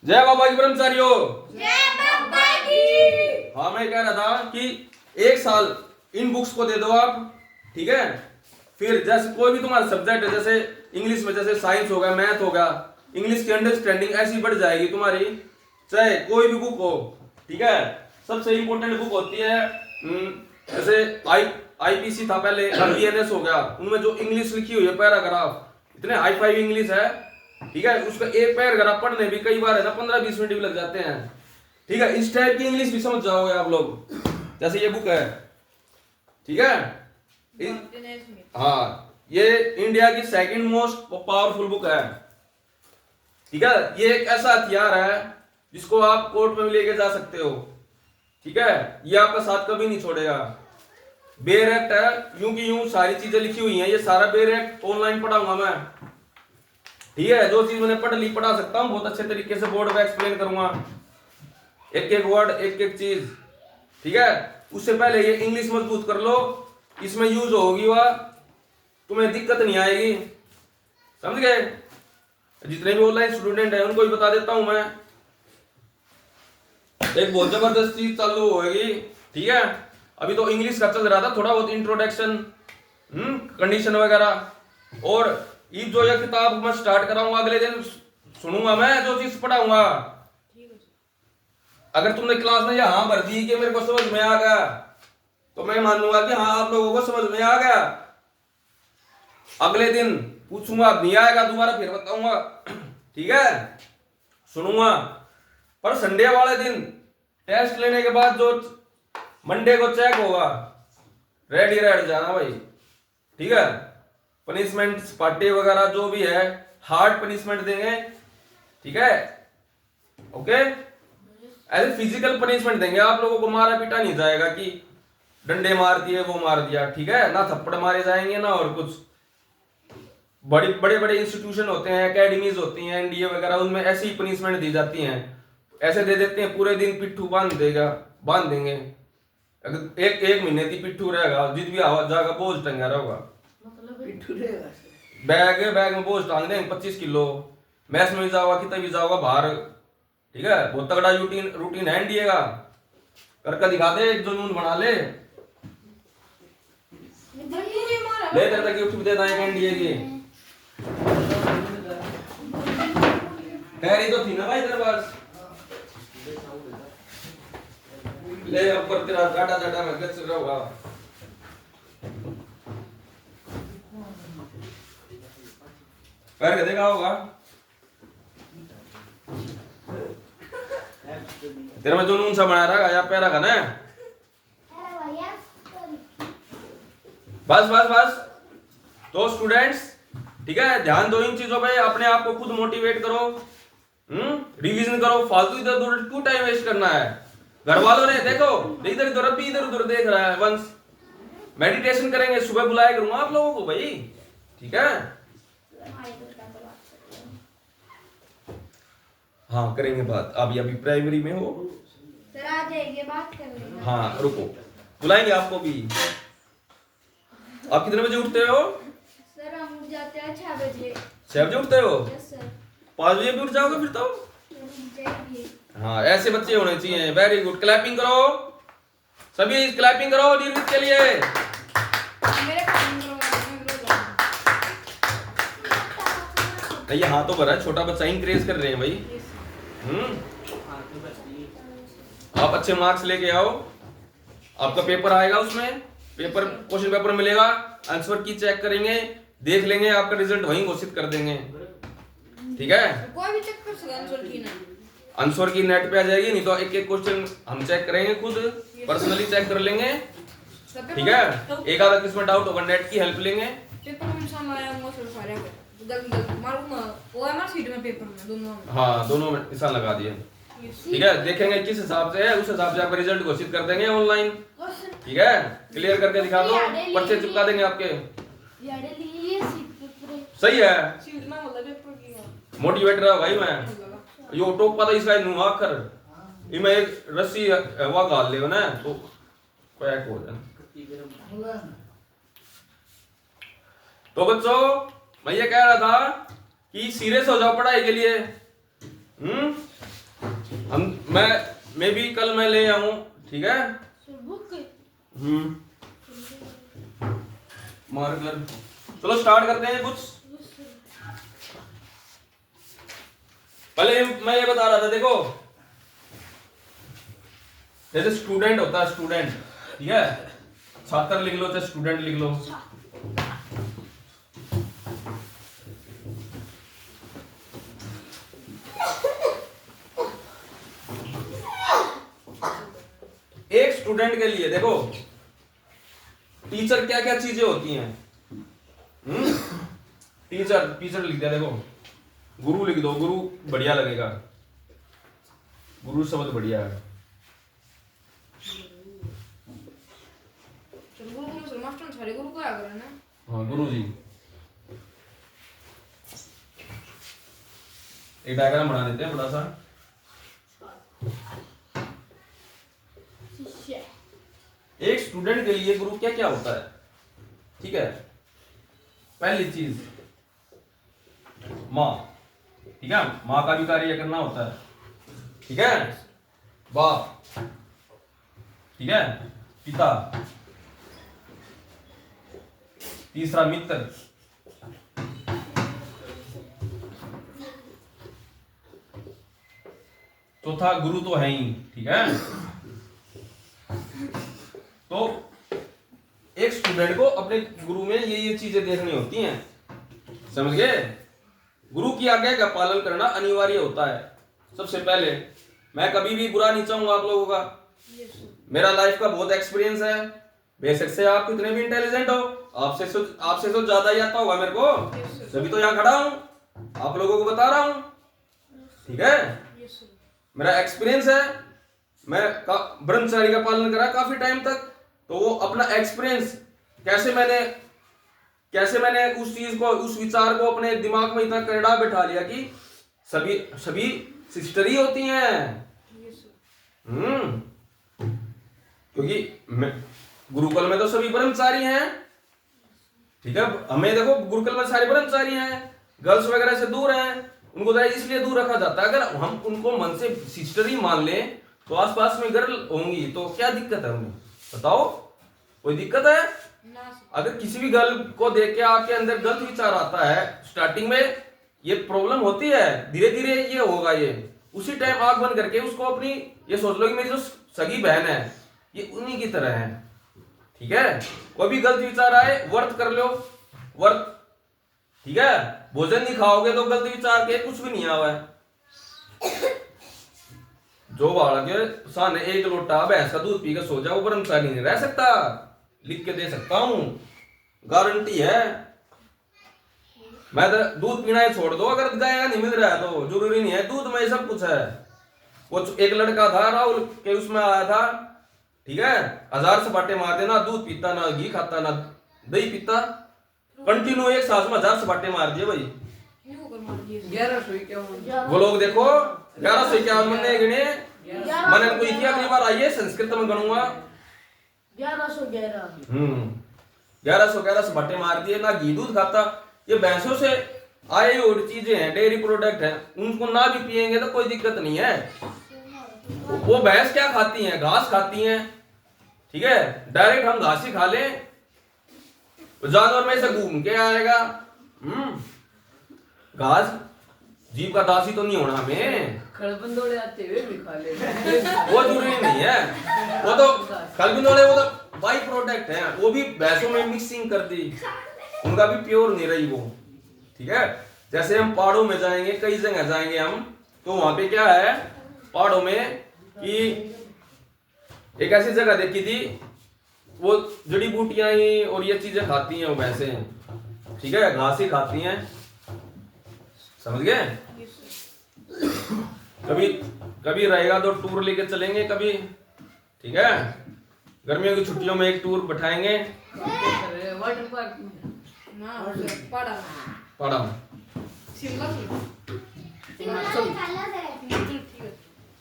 जय बाबा की ब्रह्मचारियों। जय बाबा की। हाँ, मैं कह रहा था कि एक साल इन बुक्स को दे दो आप, ठीक है। फिर जैसे कोई भी तुम्हारा सब्जेक्ट है, जैसे इंग्लिश में जैसे साइंस होगा, मैथ होगा, इंग्लिश की अंडरस्टैंडिंग ऐसी बढ़ जाएगी तुम्हारी, चाहे कोई भी बुक हो, ठीक है। सबसे इंपॉर्टेंट बुक होती है जैसे आईपीसी था पहले, अब बीएनएस हो गया। उनमें जो इंग्लिश लिखी हुई है पैराग्राफ, इतने हाई फाई इंग्लिश है, ठीक है। उसका एक पैराग्राफ पढ़ने भी कई बार है ना 15-20 मिनट भी लग जाते हैं, ठीक है। इस टाइप की इंग्लिश भी समझ जाओगे आप लोग, जैसे ये बुक है, ठीक है। हाँ, ये इंडिया की सेकंड मोस्ट पावरफुल बुक है, ठीक है। ये एक ऐसा हथियार है जिसको आप कोर्ट में लेके जा सकते हो, ठीक है। ये आपका साथ कभी नहीं छोड़ेगा। बेयर एक्ट है, यूं की यूं सारी चीजें लिखी हुई हैं, ये सारा बेयर एक्ट ऑनलाइन पढ़ाऊंगा मैं, ठीक है। जो चीज मैंने पढ़ा सकता हूँ बहुत अच्छे तरीके से बोर्ड पे एक्सप्लेन करूंगा, एक एक वर्ड, एक एक चीज, ठीक है। उससे पहले ये इंग्लिश मजबूत कर लो, इसमें यूज होगी वह, तुम्हें दिक्कत नहीं आएगी, समझ गए। जितने भी ऑनलाइन स्टूडेंट है उनको भी बता देता हूं मैं, एक बहुत जबरदस्त चीज चालू होगी, ठीक है। अभी तो इंग्लिश का चल रहा था, थोड़ा बहुत इंट्रोडक्शन, कंडीशन वगैरह, और ये जो ये किताब मैं स्टार्ट कराऊंगा अगले दिन सुनूंगा मैं जो चीज पढ़ाऊंगा। अगर तुमने क्लास में यहाँ भर दी कि मेरे को समझ में आ गया, तो मैं मानूंगा कि हाँ आप लोगों को समझ में आ गया। अगले दिन पूछूंगा, नहीं आएगा दोबारा फिर बताऊंगा, ठीक है, सुनूंगा। पर संडे वाले दिन टेस्ट लेने के बाद जो मंडे को चेक होगा, रेडी रह जाना भाई, ठीक है। पनिशमेंट पार्टी वगैरह जो भी है, हार्ड पनिशमेंट देंगे, ठीक है, ओके। ऐसे फिजिकल पनिशमेंट देंगे आप लोगों को, मारा पीटा नहीं जाएगा कि डंडे मार दिए वो मार दिया, ठीक है ना, थप्पड़ मारे जाएंगे ना और कुछ। बड़े बड़े इंस्टीट्यूशन होते हैं, एकेडमीज होती हैं, एनडीए वगैरह, उनमें ऐसी पनिशमेंट दी जाती हैं, ऐसे दे देते हैं पूरे दिन पिट्ठू बांध देंगे। अगर एक महीने की पिट्ठू रहेगा, जित भी आवाज जाएगा बोझ टंगा रहेगा, बैग में बोझ टांग देंगे 25 किलो। मैस में जाओगा कि तभी जाओगा बाहर, ठीक है। बहुत तगड़ा रूटीन है एनडीए का, करके दिखा दे, एक जुनून बना ले तेरे तक गिफ्ट भी दे देंगे एनडीए की। तैयारी तो थी ना भाई तेरे पास, ले ऊपर तेरा डाटा डाटा में कैसे होगा। करके देखा होगा तेरे में जुनून सा बना रहा या पैरा का ना। बस तो स्टूडेंट्स, ठीक है, ध्यान दो इन चीजों पे, अपने आप को खुद मोटिवेट करो, रिवीजन करो। फालतू इधर उधर क्यों टाइम वेस्ट करना है। घर वालों ने देखो इधर उधर अभी इधर उधर देख रहा है। वंस मेडिटेशन करेंगे, सुबह बुलाया करूंगा आप लोगों को भाई, ठीक है। हाँ करेंगे बात, अभी प्राइमरी में हो सर आ जाएंगे, बात करेंगे। हाँ रुको, बुलाएंगे आपको भी। आप कितने बजे उठते हो। सर हम उठ जाते हैं 6 बजे। 6 बजे उठते हो। Yes sir. 5 बजे भी उठ जाओगे फिर तो। जाइए। हाँ ऐसे बच्चे होने चाहिए। वेरी गुड, क्लैपिंग करो सभी, क्लैपिंग करो निर्मित के लिए। मेरे काम ये हाँ तो भरा, छोटा बच्चा इंकरेज कर रहे हैं भाई। आप अच्छे मार्क्स लेके आओ, आपका पेपर आएगा, उसमें क्वेश्चन पेपर मिलेगा, आंसर की चेक करेंगे, देख लेंगे, आपका रिजल्ट वहीं घोषित कर देंगे, ठीक है। कोई भी चेक कर सकता है आंसर की ना, आंसर की नेट पे आ जाएगी, नहीं तो एक एक क्वेश्चन हम चेक करेंगे, खुद पर्सनली चेक कर लेंगे, ठीक है। एक आधा किस्म डाउट होगा, नेट की हेल्प लेंगे। पेपर में सामने आऊंगा सर, सारे जल्दी मारूंगा वो है ना सीट में, पेपर में दोनों में। हाँ दोनों में निशान लगा दिए, ठीक है। देखेंगे किस हिसाब से है, उस हिसाब से आपका रिजल्ट घोषित कर देंगे ऑनलाइन, ठीक है। क्लियर करके दिखा दो, पर्चे चिपका देंगे आपके, सही है। मोटिवेटर है भाई मैं, यो टोक पता इसका नुआ कर इमे एक रस्सी हवा गाल ले ना तो पैक हो जाए। तो बच्चों मैं ये कह रहा था कि सीरियस हो जाओ पढ़ाई के लिए, मैं भी कल मैं ले आऊं, ठीक है। मार्कर, चलो स्टार्ट करते हैं कुछ। पहले मैं ये बता रहा था, देखो जैसे स्टूडेंट होता है, स्टूडेंट, ठीक है, छात्र लिख लो चाहे स्टूडेंट लिख लो। एक स्टूडेंट के लिए देखो टीचर क्या क्या चीजें होती हैं। टीचर लिख दिया, देखो गुरु लिख दो, गुरु बढ़िया लगेगा, गुरु शब्द बढ़िया है। मास्टर सारे गुरु को आगे ना। हाँ गुरु जी, एक डायग्राम बना देते हैं बड़ा सा। एक स्टूडेंट के लिए गुरु क्या क्या होता है, ठीक है। पहली चीज माँ, ठीक है, माँ का भी कार्य करना होता है, ठीक है। बाप, ठीक है, पिता, तीसरा मित्र, चौथा गुरु तो है ही, ठीक है। तो एक स्टूडेंट को अपने गुरु में ये चीजें देखनी होती हैं, समझ गए। गुरु की आज्ञा का पालन करना अनिवार्य होता है। सबसे पहले मैं कभी भी बुरा नहीं चाहूंगा आप लोगों का, मेरा लाइफ का बहुत एक्सपीरियंस है। बेशक से आप कितने भी इंटेलिजेंट हो, आपसे तो ज्यादा ही आता होगा मेरे को, तभी तो यहाँ खड़ा हूं, आप लोगों को बता रहा हूं, ठीक है। मेरा एक्सपीरियंस है, मैं ब्रह्मचारी का पालन करा काफी टाइम तक, तो वो अपना एक्सपीरियंस कैसे मैंने उस चीज को, उस विचार को अपने दिमाग में इतना करड़ा बैठा लिया कि सभी सिस्टर ही होती हैं। क्योंकि गुरुकुल में तो सभी ब्रह्मचारी हैं, ठीक है। हमें देखो गुरुकुल में सारे ब्रह्मचारी हैं, गर्ल्स वगैरह से दूर हैं, उनको तो इसलिए दूर रखा जाता है। अगर हम उनको मन से सिस्टर ही मान लें तो आसपास में गर्ल होंगी तो क्या दिक्कत है उन्हें, बताओ, कोई दिक्कत है? अगर किसी भी गर्ल को देख के आपके अंदर गलत विचार आता है, स्टार्टिंग में ये प्रॉब्लम होती है, धीरे धीरे ये होगा। ये उसी टाइम आंख बंद करके उसको अपनी ये सोच लो कि मेरी जो सगी बहन है ये उन्हीं की तरह है, ठीक है। कोई भी गलत विचार आए वर्त कर लो, वर्त, ठीक है। भोजन नहीं खाओगे तो गलत विचार के कुछ भी नहीं आवा है। जो बालक के सामने एक लोटा भैंस का दूध पी के सो जाए वो ब्रह्मचारी नहीं रह सकता, लिख के दे सकता हूं, गारंटी है। मैं तो दूध पीना ही छोड़ दो, अगर गाय का नहीं मिल रहा है तो जरूरी नहीं है दूध में सब कुछ है। वो एक लड़का था राहुल के उसमें आया था, ठीक है, 1000 सपाटे मारते, ना दूध पीता, ना घी खाता, ना दही पीता, कंटिन्यू एक सांस में 1000 सपाटे मार दिए भाई। 1151 वो लोग देखो 1151 मैंने गिने, मैंने कोई किया अगली बार आइए संस्कृत में गणूंगा। 1111 सपाटे मार दिए, ना घी दूध खाता। ये भैंसों से आए और चीजें हैं, डेयरी प्रोडक्ट हैं, उनको ना भी पिएंगे तो कोई दिक्कत नहीं है। वो भैंस क्या खाती हैं, घास खाती हैं, ठीक है। डायरेक्ट हम घास ही खा लें, जानवर में से घूम के आएगा। घास जीव का दासी तो नहीं होना हमें, खड़बंदोड़े आते हुए भी खा ले वो जरूरी नहीं है। वो तो खलबिंदोड़े वो तो बाई प्रोडक्ट है, वो भी भैंसों में मिक्सिंग कर दी, उनका भी प्योर नहीं रही वो, ठीक है। जैसे हम पहाड़ों में जाएंगे, कई जगह जाएंगे हम, तो वहां पे क्या है पहाड़ों में कि एक ऐसी जगह देखी थी, वो जड़ी बूटियां ही और ये चीजें खाती हैं वो भैंसें, ठीक है, घास ही खाती हैं, समझ गए। कभी रहेगा तो टूर लेके चलेंगे कभी, ठीक है। गर्मियों की छुट्टियों में एक टूर बैठाएंगे वाटर पार्क में ना, पड़ा शिमला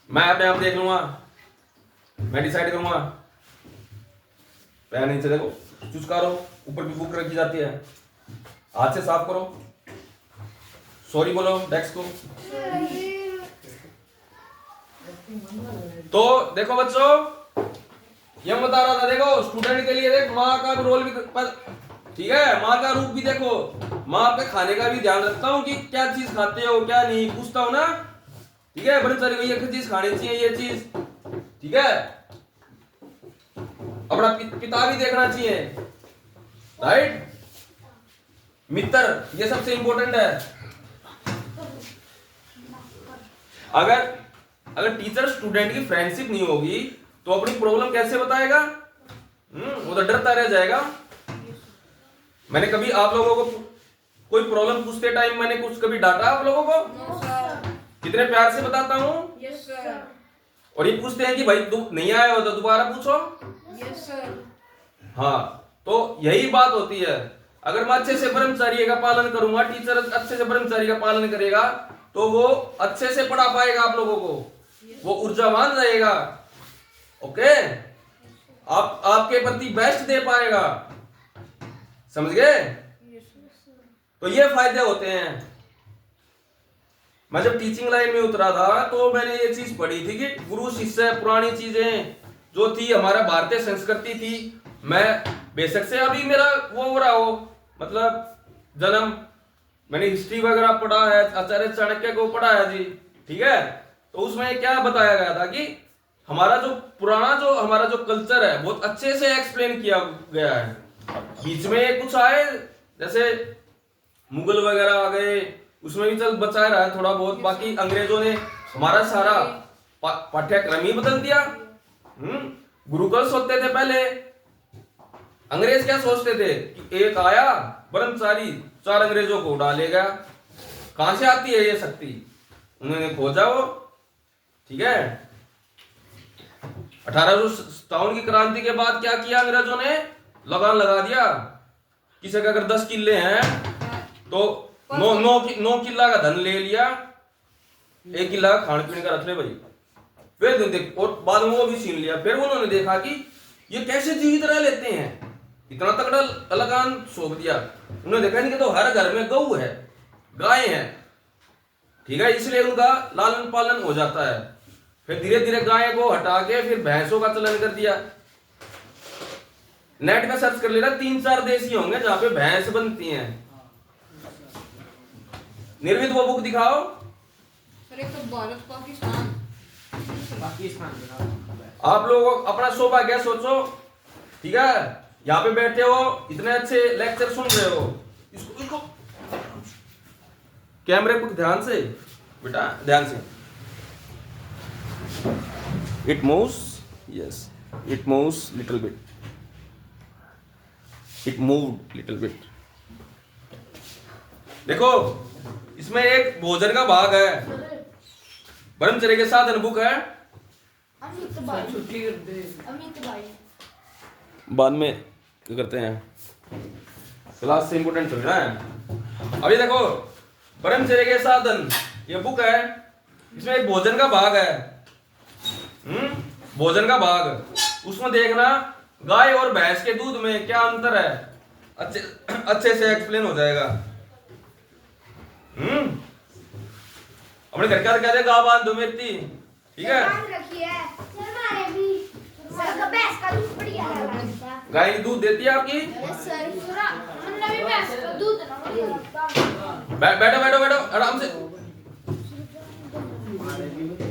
मैं अपने आप देख लूंगा, मैं डिसाइड करूंगा। पैर नीचे देखो, चुस्कारो, ऊपर भी बुक रखी जाती है, हाथ से साफ करो, सॉरी बोलो डेस्क को। तो देखो बच्चों, ये मैं बता रहा था, देखो स्टूडेंट के लिए देख माँ का रोल भी ठीक है, माँ का रूप भी देखो। माँ आपके खाने का भी ध्यान रखता हूँ कि क्या चीज खाते हो क्या नहीं, पूछता हूँ ना। ठीक है, बड़ी सारी ये चीज खानी चाहिए, ये चीज। ठीक है, अपना पिता भी देखना चाहिए, राइट। मित्र, ये सबसे इंपॉर्टेंट है। अगर टीचर स्टूडेंट की फ्रेंडशिप नहीं होगी तो अपनी प्रॉब्लम कैसे बताएगा? वो तो डरता रह जाएगा। मैंने कभी आप लोगों को कोई प्रॉब्लम पूछते टाइम मैंने कुछ कभी डांटा आप लोगों को? No sir. कितने प्यार से बताता हूँ। Yes sir. और ये पूछते हैं कि भाई नहीं आया हो तो दोबारा पूछो। Yes sir. हाँ, तो यही बात होती है। अगर मैं अच्छे से ब्रह्मचर्य का पालन करूंगा, टीचर अच्छे से ब्रह्मचर्य का पालन करेगा, तो वो अच्छे से पढ़ा पाएगा आप लोगों को, वो ऊर्जावान रहेगा। ओके, आप आपके प्रति बेस्ट दे पाएगा, समझ गए? तो ये फायदे होते हैं। मैं जब टीचिंग लाइन में उतरा था तो मैंने ये चीज पढ़ी थी कि गुरु शिष्य पुरानी चीजें जो थी, हमारा भारतीय संस्कृति थी। मैं बेशक से अभी मेरा वो हो रहा हो, मतलब जन्म, मैंने हिस्ट्री वगैरह पढ़ा है, आचार्य चाणक्य को पढ़ा है जी। ठीक है, तो उसमें क्या बताया गया था कि हमारा जो पुराना जो हमारा जो कल्चर है बहुत अच्छे से एक्सप्लेन किया गया है। बीच में कुछ आए जैसे मुगल वगैरह आ गए, उसमें भी चल बचा रहा है थोड़ा बहुत, बाकी अंग्रेजों ने हमारा सारा पाठ्यक्रम ही बदल दिया। गुरुकुल सोचते थे पहले, अंग्रेज क्या सोचते थे कि एक आया ब्रह्मचारी 4 अंग्रेजों को उड़ा लेगा। कहां से आती है ये शक्ति? उन्होंने खोजा वो। ठीक है, 1857 की क्रांति के बाद क्या किया अंग्रेजों ने? लगान लगा दिया। किसी का अगर 10 किले हैं तो 9 किला का धन ले लिया, 1 किला का खान पीने का रख ले भाई। फिर देख, और बाद में वो भी छीन लिया। फिर उन्होंने देखा कि ये कैसे जीवित रह लेते हैं, इतना तगड़ा लगान सौंप दिया। उन्होंने देखा नहीं कि तो हर घर में गऊ है, गाय है। ठीक है, इसलिए उनका लालन पालन हो जाता है। फिर धीरे धीरे गाय को हटा के फिर भैंसों का चलन कर दिया। नेट में सर्च कर लेना, 3-4 देश ही होंगे जहां पे भैंस बनती हैं। निर्मित वो बुक दिखाओ। सर एक तो भारत पाकिस्तान आप लोग अपना सौभाग्य सोचो। ठीक है, यहाँ पे बैठे हो, इतने अच्छे लेक्चर सुन रहे हो। इसको कैमरे को ध्यान से बेटा, ध्यान से। It moves, yes it moves little bit, it moved little bit. देखो इसमें एक भोजन का भाग है, ब्रह्मचर्य के साधन बुक है। छुट्टी कर दे। बाद में क्या करते हैं, क्लास से इंपोर्टेंट चल रहा है। अभी देखो ब्रह्मचर्य के साधन ये बुक है, इसमें एक भोजन का भाग है। भोजन का भाग, उसमें देखना गाय और भैंस के दूध में क्या अंतर है, अच्छे से एक्सप्लेन हो जाएगा। अपने घर का कहते गाँव बांध दो मेरी। ठीक है, गाय की दूध देती है आपकी। बैठो बैठो बैठो आराम से।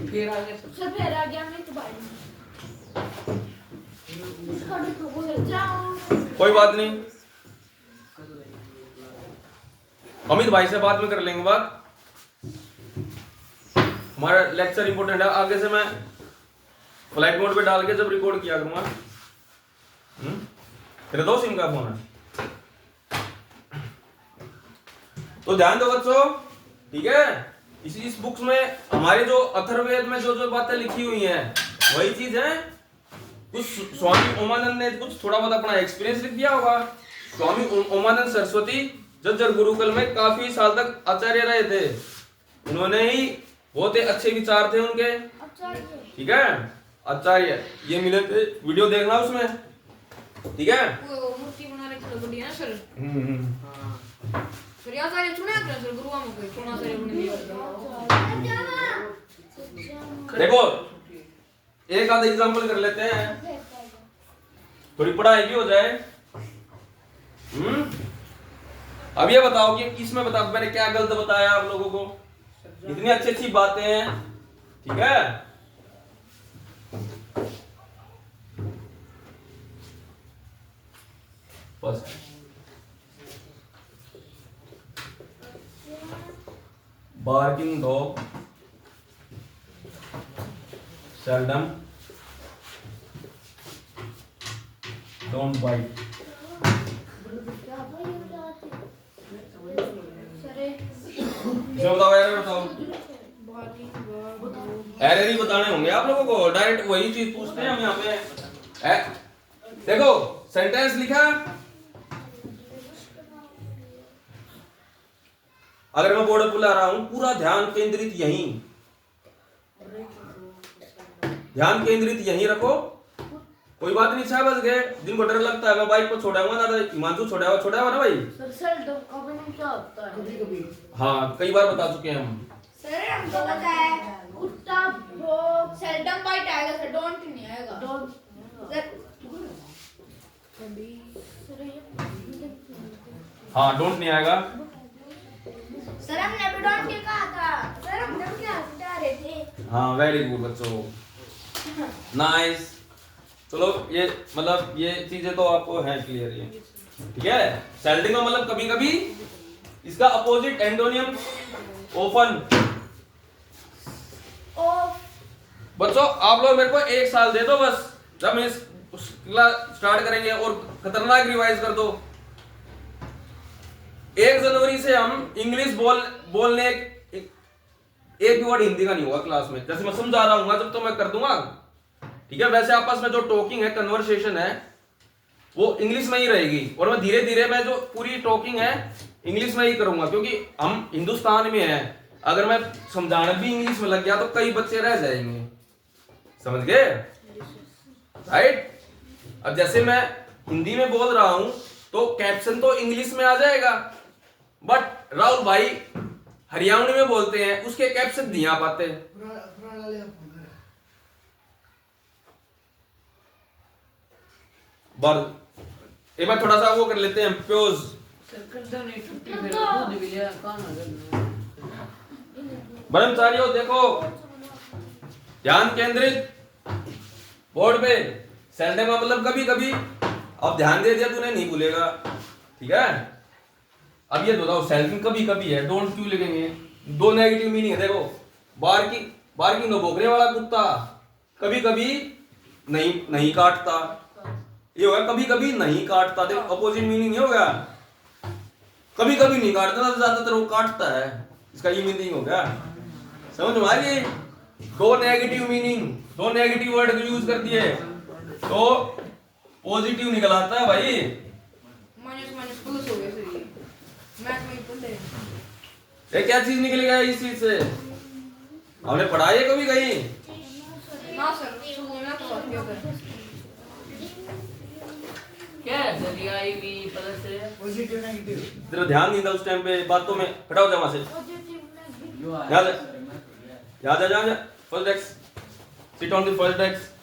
फिर आगे कोई बात नहीं, अमित भाई से बाद में कर लेंगे बात। हमारा लेक्चर इंपॉर्टेंट है, आगे से मैं फ्लाइट मोड पे डाल के जब रिकॉर्ड किया करूंगा। तेरे 2 सिम का फोन है, तो ध्यान दो बच्चों। ठीक है, इस बुक्स में हमारे जो अथर्ववेद में जो जो बातें लिखी हुई हैं वही चीज है। कुछ स्वामी ओमानंद ने कुछ थोड़ा बहुत अपना एक्सपीरियंस लिख दिया होगा। स्वामी ओमानंद सरस्वती जज्जर गुरुकुल में काफी साल तक आचार्य रहे थे, उन्होंने ही बहुत ही अच्छे विचार थे उनके। ठीक है, आचार्य ये मिले थे, वीडियो देखना उसमें। ठीक है, वो मूर्ति बना रखी बड़ी है ना सर। सर यार सारे चुने कर सर गुरुआ में कोई कोना सारे बने दिया। देखो एक आधा एग्जाम्पल कर लेते हैं, थोड़ी पढ़ाई भी हो जाए। अब ये बताओ कि इसमें बताओ मैंने क्या गलत बताया आप लोगों को, इतनी अच्छी अच्छी बातें हैं, ठीक है। बस barking dog seldom don't bite। इसमें बताओ एरर बताओ, एरर ही बताने होंगे आप लोगों को, डायरेक्ट वही चीज पूछते हैं हम यहाँ पे। देखो सेंटेंस लिखा, अगर मैं बोर्ड बुला रहा हूं पूरा ध्यान केंद्रित यहीं, ध्यान केंद्रित यहीं रखो, कोई बात नहीं। 6 बज गए, जिनको डर लगता है मैं बाइक को छोड़ाऊंगा ना, हिमांशु छोड़ा हुआ ना भाई। सर कभी नहीं क्या होता है कभी कभी हाँ कई बार बता चुके हैं हम। सर हमको पता है, कुत्ता डॉग सेल्डम बाइट आएगा सर, डोंट नहीं आएगा। डॉग सर हाँ डोंट नहीं आएगा। सर हमने भी डोंट नहीं कहा था सर, हम जब क्या हंसा रहे थे। हाँ वेरी गुड बच्चों, नाइस। चलो ये मतलब ये चीजें तो आपको है क्लियर, ये ठीक है। सेल्डिंग का मतलब कभी कभी, इसका अपोजिट एंटोनियम ओपन। बच्चों आप लोग मेरे को 1 साल दे दो बस, जब हम इस क्लास स्टार्ट करेंगे और खतरनाक रिवाइज कर दो। 1 जनवरी से हम इंग्लिश बोलने एक भी वर्ड हिंदी का नहीं होगा क्लास में, जैसे मैं समझा रहा हूँ जब तो मैं कर दूंगा, ठीक है। वैसे आपस में जो टॉकिंग है, कन्वर्सेशन है, वो इंग्लिश में ही रहेगी, और मैं धीरे धीरे मैं जो पूरी टॉकिंग है इंग्लिश में ही करूंगा, क्योंकि हम हिंदुस्तान में हैं। अगर मैं समझाने भी इंग्लिश में लग गया तो कई बच्चे रह जाएंगे, समझ गए, राइट। अब जैसे मैं हिंदी में बोल रहा हूं तो कैप्शन तो इंग्लिश में आ जाएगा, बट राहुल भाई हरियाणवी में बोलते हैं, उसके कैप्शन नहीं आ पाते। एक बार थोड़ा सा वो कर लेते हैं, प्योज। सर कर दो नहीं छुट्टी, फिर खुद भी लिया काम है। ब्रह्मचारियों देखो, ध्यान केंद्रित बोर्ड पे। सेल्डम का मतलब कभी कभी, अब ध्यान दे दिया तूने नहीं भूलेगा, ठीक है। अब ये बताओ सेल्डिंग कभी कभी है, डोंट क्यों लिखेंगे? 2 नेगेटिव मीनिंग है। देखो बार्किंग नो भौंकने वाला कुत्ता, कभी कभी नहीं काटता, ये होगा कभी कभी नहीं काटता। देखो अपोजिट मीनिंग ये होगा, कभी कभी नहीं काटता, ज्यादातर वो काटता है, इसका ये मीनिंग हो गया। समझ में आ गई? 2 negative meaning, 2 negative word use कर दिए तो पॉजिटिव निकल आता है भाई। माइनस माइनस प्लस हो गया सर, ये मैथ में पढ़ रहे हैं। ये क्या चीज निकल गया इस चीज से? हमने पढ़ा है कभी कहीं? ना सर, शुरू में तो बात किया था। क्या है सर, ये आई भी प्लस है पॉजिटिव नेगेटिव जरा ध्यान नहीं था उस टाइम पे बातों में। हटाओ जा वहां से, याद आ जा। First desk, sit on the first desk.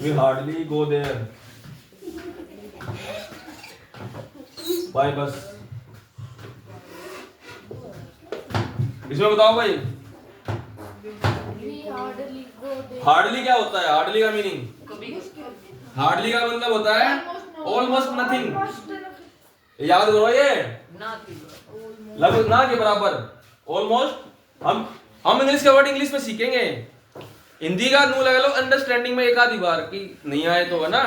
We hardly go there by bus। इसमें बताओ भाई, हार्डली क्या होता है? हार्डली का मीनिंग, हार्डली का मतलब होता है ऑलमोस्ट नथिंग। याद करो ये, ना थी लगभग ना के बराबर, ऑलमोस्ट। हम इंग्लिश का वर्ड इंग्लिश में सीखेंगे, हिंदी का नू लगा लो अंडरस्टैंडिंग में एक आधी बार की नहीं आए तो, है ना।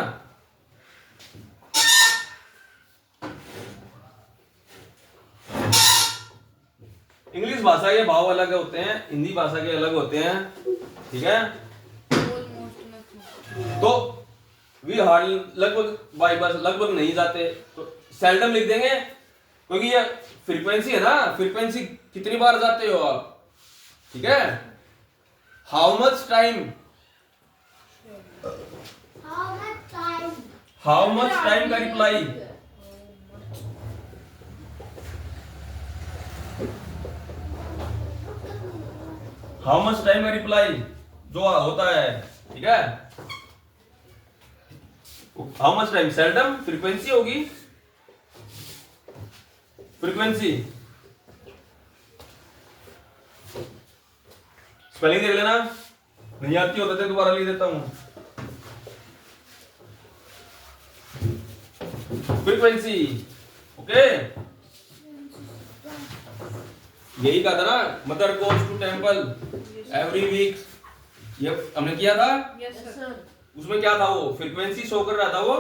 इंग्लिश भाषा के भाव अलग होते हैं, हिंदी भाषा के अलग होते हैं, ठीक है। Almost nothing. तो वी हार्ड लगभग बाई बस, लगभग नहीं जाते, तो सेल्डम लिख देंगे, क्योंकि ये फ्रीक्वेंसी है ना, फ्रीक्वेंसी कितनी बार जाते हो आप, ठीक है। How much time, how much time का रिप्लाई, हाउ मच टाइम का रिप्लाई जो होता है, ठीक है। How much time seldom frequency होगी, फ्रीक्वेंसी स्पेलिंग देख लेना, नहीं आती होता तो दोबारा लिख देता हूं। Frequency, okay. यही कहा था ना, mother goes to temple every week, ये हमने किया था। Yes sir. उसमें क्या था, वो फ्रीक्वेंसी शो कर रहा था वो।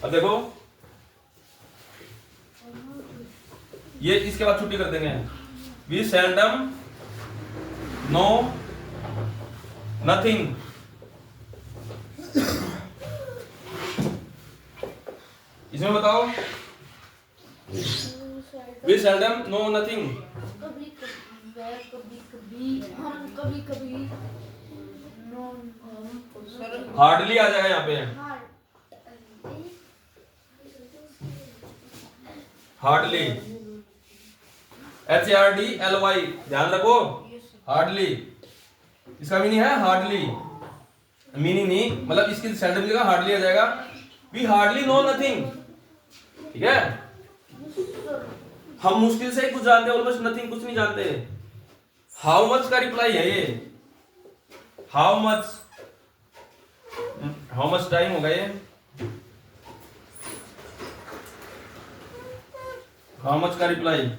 अब देखो ये इसके बाद छुट्टी कर देंगे। वी सेल्डम नो नथिंग, इसमें बताओ। वी सेल्डम नो नथिंग, कभी कभी हम कभी कभी हार्डली आ जाएगा यहाँ पे, हार्डली, HARDLY, ध्यान रखो। हार्डली इसका मीनिंग है, हार्डली मीनिंग नहीं, मतलब इसकी सेल्डम जगह हार्डली आ जाएगा। वी हार्डली नो नथिंग, ठीक है। हम मुश्किल से ही कुछ जानते हैं, ऑलमोस्ट नथिंग, कुछ नहीं जानते। हाउ मच का रिप्लाई है ये, हाउ मच टाइम होगा ये, हाउ मच का रिप्लाई।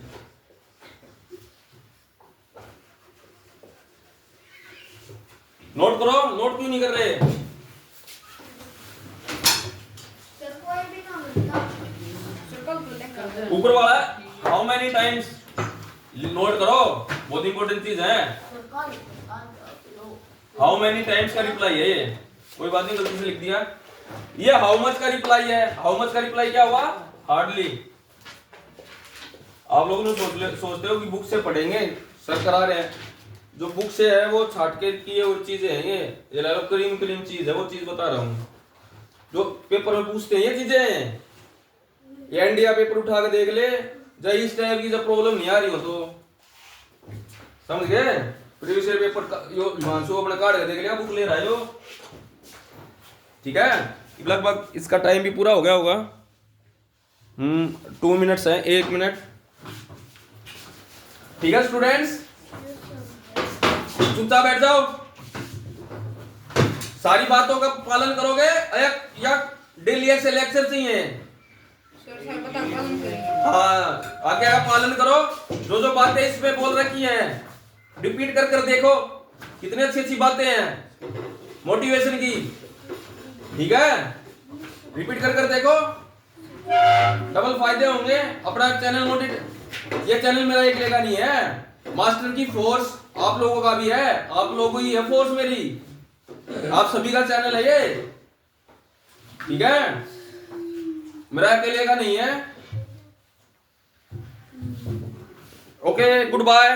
नोट करो, नोट क्यों नहीं कर रहे? ऊपर वाला हाउ मैनी टाइम्स नोट करो, बहुत इंपॉर्टेंट चीज है। हाउ मैनी टाइम्स का रिप्लाई है ये, कोई बात नहीं, गलती से लिख दिया। ये हाउ मच का रिप्लाई है। हाउ मच का रिप्लाई क्या हुआ, हार्डली। आप लोग सोचते हो कि बुक से पढ़ेंगे, सर करा रहे हैं। जो बुक से है वो छाट के की और चीजें हैं, ये ला लो क्रीम क्रीम चीज है, वो चीज बता रहा हूँ जो पेपर में पूछते हैं। ये चीजें हैं, ये इंडिया पेपर उठा के देख ले, जब इस टाइप की जब प्रॉब्लम नहीं आ रही हो तो समझ गए। प्रीवियस ईयर पेपर यो हिमांशु अपने काट के देख लिया, बुक ले रहा है यो, ठीक है। लगभग इसका टाइम भी पूरा हो गया होगा। 2 मिनट्स है, 1 मिनट, ठीक है स्टूडेंट्स। चुपचाप बैठ जाओ, सारी बातों का पालन करोगे या डेली ऐसे लेक्चर चाहिए? सर सर बता पालन करेंगे। हाँ, आगे का पालन करो। जो बातें इसमें बोल रखी हैं रिपीट कर कर देखो, कितनी अच्छी अच्छी बातें हैं मोटिवेशन की, ठीक है। रिपीट कर कर देखो, डबल फायदे होंगे। अपना चैनल ये चैनल मेरा एक लेगा नहीं है, मास्टर की फोर्स आप लोगों का भी है, आप लोगों ही है फोर्स मेरी, आप सभी का चैनल है ये, ठीक है। मेरा अकेले का नहीं है। Okay, good bye.